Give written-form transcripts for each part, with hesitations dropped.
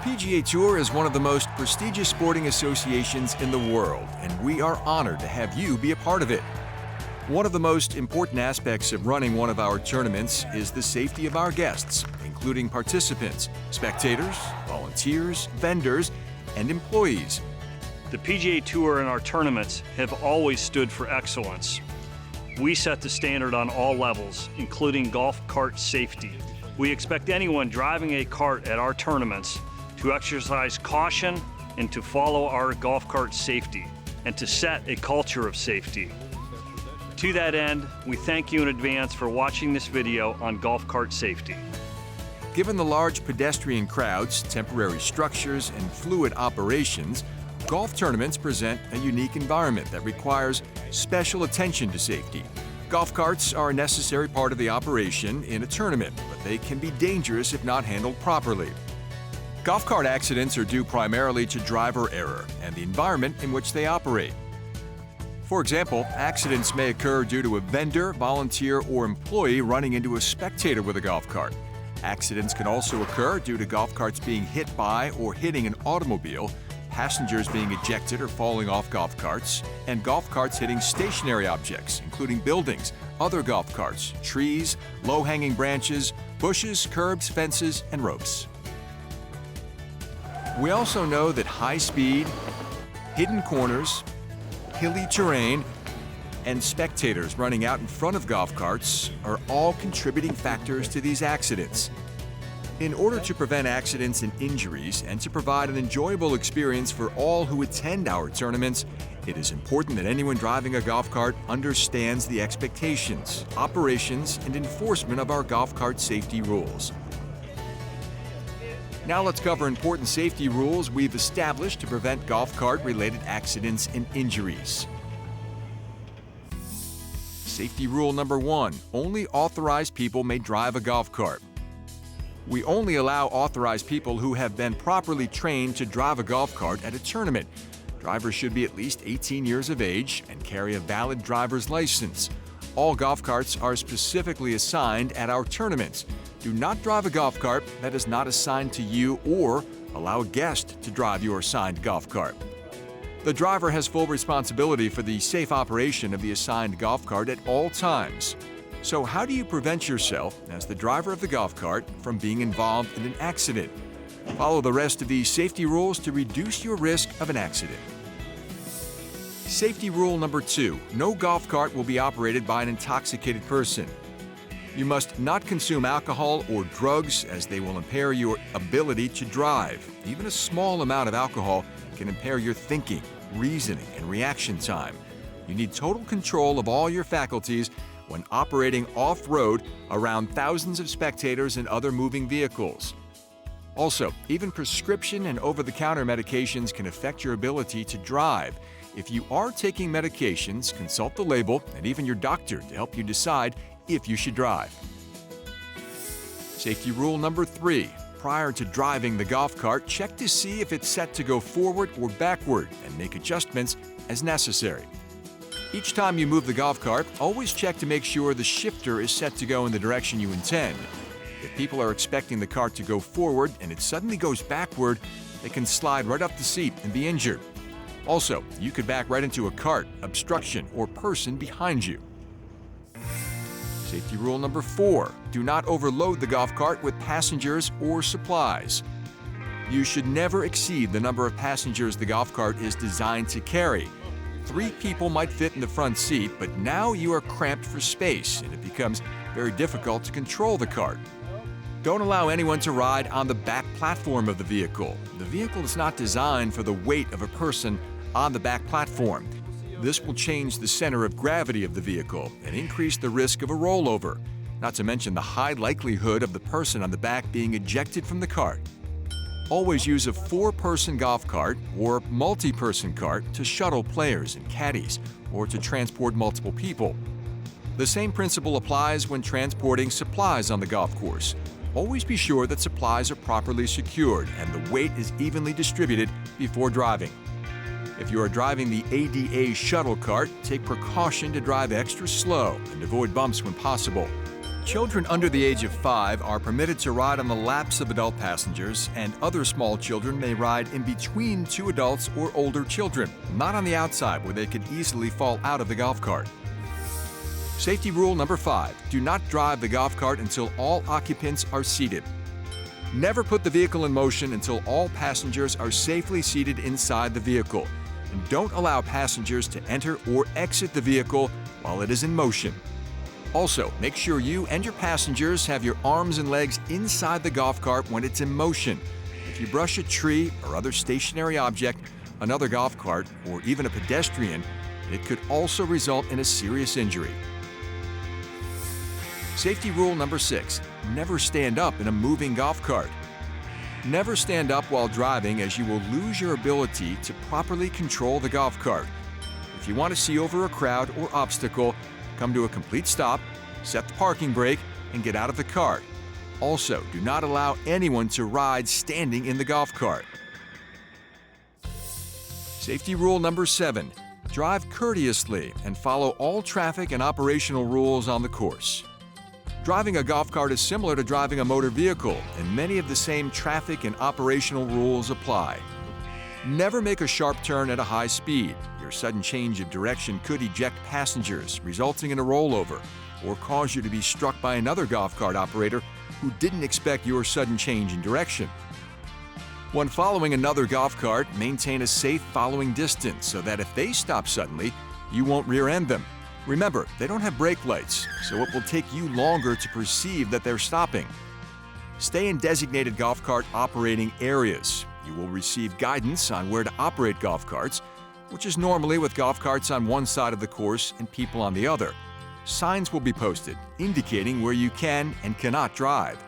PGA Tour is one of the most prestigious sporting associations in the world, and we are honored to have you be a part of it. One of the most important aspects of running one of our tournaments is the safety of our guests, including participants, spectators, volunteers, vendors, and employees. The PGA Tour and our tournaments have always stood for excellence. We set the standard on all levels, including golf cart safety. We expect anyone driving a cart at our tournaments to exercise caution and to follow our golf cart safety, and to set a culture of safety. To that end, we thank you in advance for watching this video on golf cart safety. Given the large pedestrian crowds, temporary structures, and fluid operations, golf tournaments present a unique environment that requires special attention to safety. Golf carts are a necessary part of the operation in a tournament, but they can be dangerous if not handled properly. Golf cart accidents are due primarily to driver error and the environment in which they operate. For example, accidents may occur due to a vendor, volunteer, or employee running into a spectator with a golf cart. Accidents can also occur due to golf carts being hit by or hitting an automobile, passengers being ejected or falling off golf carts, and golf carts hitting stationary objects, including buildings, other golf carts, trees, low-hanging branches, bushes, curbs, fences, and ropes. We also know that high speed, hidden corners, hilly terrain, and spectators running out in front of golf carts are all contributing factors to these accidents. In order to prevent accidents and injuries and to provide an enjoyable experience for all who attend our tournaments, it is important that anyone driving a golf cart understands the expectations, operations, and enforcement of our golf cart safety rules. Now let's cover important safety rules we've established to prevent golf cart-related accidents and injuries. Safety rule number 1, only authorized people may drive a golf cart. We only allow authorized people who have been properly trained to drive a golf cart at a tournament. Drivers should be at least 18 years of age and carry a valid driver's license. All golf carts are specifically assigned at our tournaments. Do not drive a golf cart that is not assigned to you or allow a guest to drive your assigned golf cart. The driver has full responsibility for the safe operation of the assigned golf cart at all times. So how do you prevent yourself, as the driver of the golf cart, from being involved in an accident? Follow the rest of these safety rules to reduce your risk of an accident. Safety rule number 2, no golf cart will be operated by an intoxicated person. You must not consume alcohol or drugs, as they will impair your ability to drive. Even a small amount of alcohol can impair your thinking, reasoning, and reaction time. You need total control of all your faculties when operating off-road around thousands of spectators and other moving vehicles. Also, even prescription and over-the-counter medications can affect your ability to drive. If you are taking medications, consult the label and even your doctor to help you decide if you should drive. Safety rule number 3. Prior to driving the golf cart, check to see if it's set to go forward or backward and make adjustments as necessary. Each time you move the golf cart, always check to make sure the shifter is set to go in the direction you intend. If people are expecting the cart to go forward and it suddenly goes backward, they can slide right up the seat and be injured. Also, you could back right into a cart, obstruction, or person behind you. Safety rule number 4, do not overload the golf cart with passengers or supplies. You should never exceed the number of passengers the golf cart is designed to carry. 3 people might fit in the front seat, but now you are cramped for space and it becomes very difficult to control the cart. Don't allow anyone to ride on the back platform of the vehicle. The vehicle is not designed for the weight of a person on the back platform. This will change the center of gravity of the vehicle and increase the risk of a rollover, not to mention the high likelihood of the person on the back being ejected from the cart. Always use a 4-person golf cart or multi-person cart to shuttle players and caddies or to transport multiple people. The same principle applies when transporting supplies on the golf course. Always be sure that supplies are properly secured and the weight is evenly distributed before driving. If you are driving the ADA shuttle cart, take precaution to drive extra slow and avoid bumps when possible. Children under the age of 5 are permitted to ride on the laps of adult passengers, and other small children may ride in between two adults or older children, not on the outside where they could easily fall out of the golf cart. Safety rule number 5, do not drive the golf cart until all occupants are seated. Never put the vehicle in motion until all passengers are safely seated inside the vehicle, and don't allow passengers to enter or exit the vehicle while it is in motion. Also, make sure you and your passengers have your arms and legs inside the golf cart when it's in motion. If you brush a tree or other stationary object, another golf cart, or even a pedestrian, it could also result in a serious injury. Safety rule number 6, never stand up in a moving golf cart. Never stand up while driving, as you will lose your ability to properly control the golf cart. If you want to see over a crowd or obstacle, come to a complete stop, set the parking brake, and get out of the cart. Also, do not allow anyone to ride standing in the golf cart. Safety rule number 7, drive courteously and follow all traffic and operational rules on the course. Driving a golf cart is similar to driving a motor vehicle, and many of the same traffic and operational rules apply. Never make a sharp turn at a high speed. Your sudden change of direction could eject passengers, resulting in a rollover, or cause you to be struck by another golf cart operator who didn't expect your sudden change in direction. When following another golf cart, maintain a safe following distance so that if they stop suddenly, you won't rear-end them. Remember, they don't have brake lights, so it will take you longer to perceive that they're stopping. Stay in designated golf cart operating areas. You will receive guidance on where to operate golf carts, which is normally with golf carts on one side of the course and people on the other. Signs will be posted indicating where you can and cannot drive.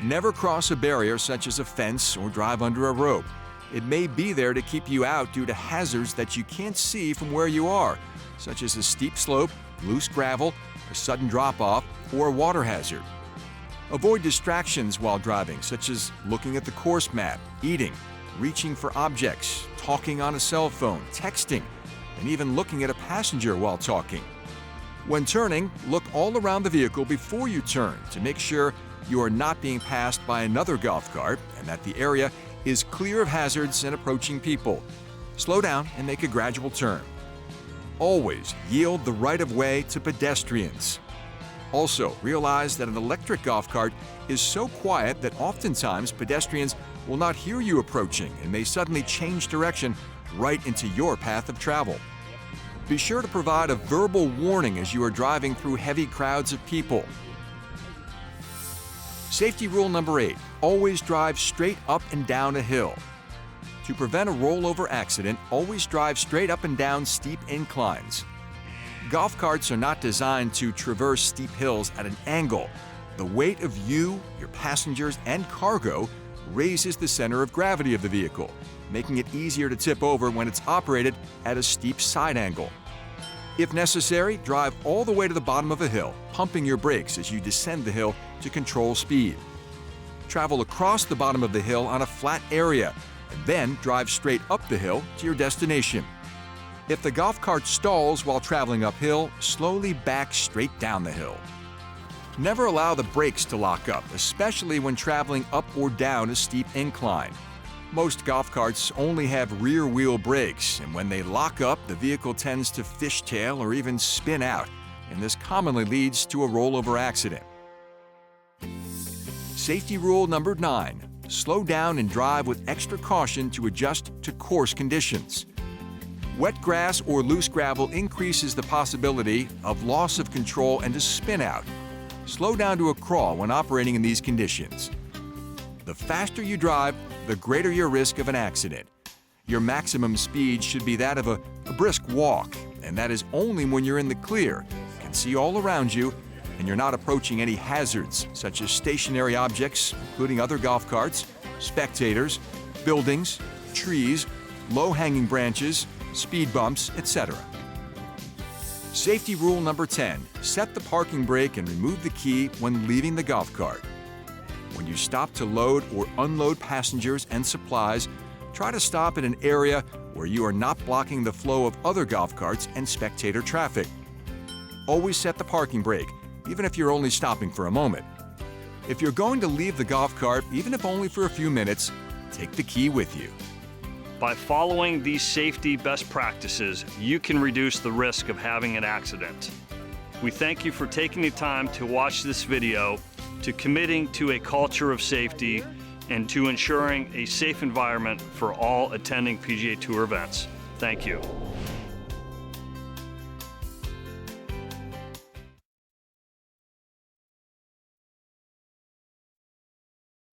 Never cross a barrier such as a fence or drive under a rope. It may be there to keep you out due to hazards that you can't see from where you are, such as a steep slope, loose gravel, a sudden drop-off, or a water hazard. Avoid distractions while driving, such as looking at the course map, eating, reaching for objects, talking on a cell phone, texting, and even looking at a passenger while talking. When turning, look all around the vehicle before you turn to make sure you are not being passed by another golf cart and that the area is clear of hazards and approaching people. Slow down and make a gradual turn. Always yield the right-of-way to pedestrians. Also, realize that an electric golf cart is so quiet that oftentimes pedestrians will not hear you approaching and may suddenly change direction right into your path of travel. Be sure to provide a verbal warning as you are driving through heavy crowds of people. Safety rule number 8, always drive straight up and down a hill. To prevent a rollover accident, always drive straight up and down steep inclines. Golf carts are not designed to traverse steep hills at an angle. The weight of you, your passengers, and cargo raises the center of gravity of the vehicle, making it easier to tip over when it's operated at a steep side angle. If necessary, drive all the way to the bottom of a hill, pumping your brakes as you descend the hill to control speed. Travel across the bottom of the hill on a flat area, and then drive straight up the hill to your destination. If the golf cart stalls while traveling uphill, slowly back straight down the hill. Never allow the brakes to lock up, especially when traveling up or down a steep incline. Most golf carts only have rear wheel brakes, and when they lock up, the vehicle tends to fishtail or even spin out, and this commonly leads to a rollover accident. Safety rule number 9, slow down and drive with extra caution to adjust to course conditions. Wet grass or loose gravel increases the possibility of loss of control and a spin out. Slow down to a crawl when operating in these conditions. The faster you drive, the greater your risk of an accident. Your maximum speed should be that of a brisk walk, and that is only when you're in the clear, can see all around you, and you're not approaching any hazards such as stationary objects, including other golf carts, spectators, buildings, trees, low-hanging branches, speed bumps, etc. Safety rule number 10, set the parking brake and remove the key when leaving the golf cart. When you stop to load or unload passengers and supplies, try to stop in an area where you are not blocking the flow of other golf carts and spectator traffic. Always set the parking brake even if you're only stopping for a moment. If you're going to leave the golf cart, even if only for a few minutes, take the key with you. By following these safety best practices, you can reduce the risk of having an accident. We thank you for taking the time to watch this video, to committing to a culture of safety, and to ensuring a safe environment for all attending PGA Tour events. Thank you.